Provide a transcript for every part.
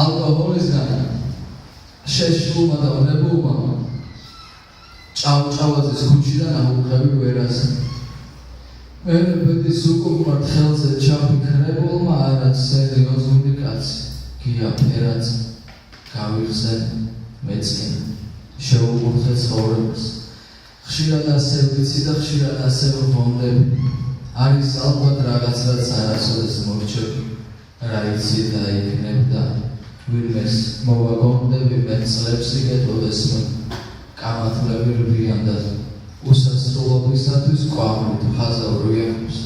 ალკოჰოლისგან შეშლულმა და ვნებულმა ჭავჭავაძის ქუჩიდან აუღები ვერას. მერბედის უკუღმართ ხელზე ჩაფიქრებულმა არა სერიოზული კაცი გია ფერაც გავიხსენ მეცნი შეუღურთე ცხოვრებას. ხშირად ასე ვიცი და ხშირად ასე ვღონდები. არის ალბათ რაღაც რაც არასოდეს მორჩები. რა იცი და იქნებდა ვინმეს მოვაგონდები მეწლებს იგეთოდეს კამათლები რბიან და უსასრულობისათვის კვამრით ხაზავრიებს.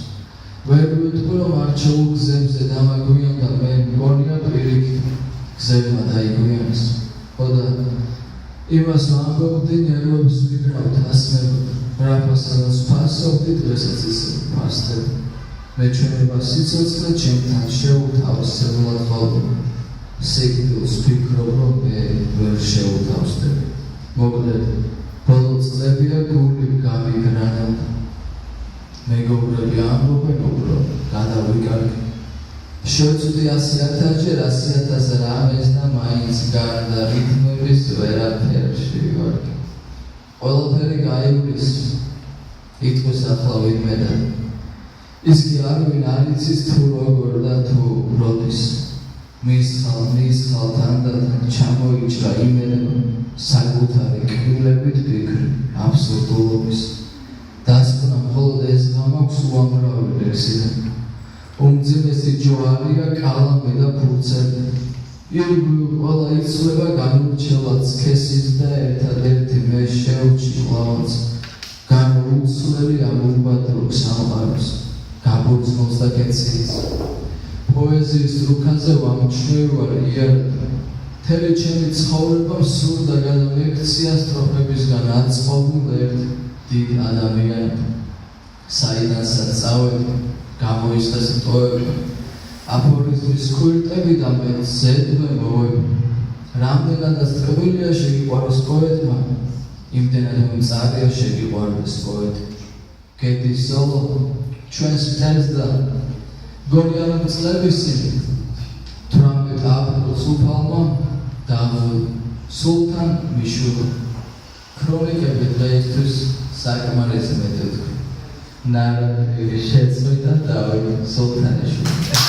ვერ ვიტყვი რომ არჩეულ გზებზე დამაგვიან და მე მგონია პირიქით გზებმა დაიგვიანეს. ხოდა იმას ვამბობდი ნერვებს ვიკრავთ ასმებოდ რაფასაც ფასობდი დღესაც ისე ფასდები. მე ჩვენება სიცოცხლე ჩემთან შეუთავსებლად ხოვდა. სიკვდილს ვფიქრობ რომ მე ვერ შეუთავსდები. მოკლედ ბოლო წლებია გული გამიგრანებდა. მეგობრები ამბობენ უბრალოდ გადავიკარგე. შევწვდი 100,000-ჯერ 100,000 რამეს და მაინც გარდა რითმების ვერაფერში ვარგე. ყველაფერი გაივლის იტყვის ახლა ვინმე და ის კი არვინ არ იცის თუ როგორ და თუ როდის. მის ხალთან და ჩამოიჭრა იმედება საკუთარი კბილებით ფიქრი აბსურდულობის. დასკვნა მხოლოდ ეს გამაქვს უამრავი ლექსიდან. უმძიმესი ჯოარია კალამი და ფურცელი. ირგვლივ ყველა იცვლება განურჩევლად სქესის და ერთადერთი მე შევჭი ყლავაც. განუცვლელი ამობადრობს სამყაროს გაბურძნობს და კეციის. პოეზიის რუქაზე ვამჩნევარ იარაღ. მთელი ჩემი ცხოვრება მსურდა გადავექცია სტროფებისგან აწყობილ ერთ დიდ ადამიანად. საიდანაც წავედი გამოისხეს ტოები. აფორიზმის ქურტები და მე ზედმე მოვები. რამდენადაც ტკბილია შეგიყვაროს პოეტმა, იმდენად მწარია შეგიყვარდეს პოეტი. გედის სოლო ჩვენს მთელს და გონია რომ წლებისი 18 აპრილს უფალმა დავუვი სულთან მიშვილ. ქრონიკები დღეისთვის საკმარისი მეტი ვთქვი. ნარატივი შეწყვიტა დავით სულთანიშვილს.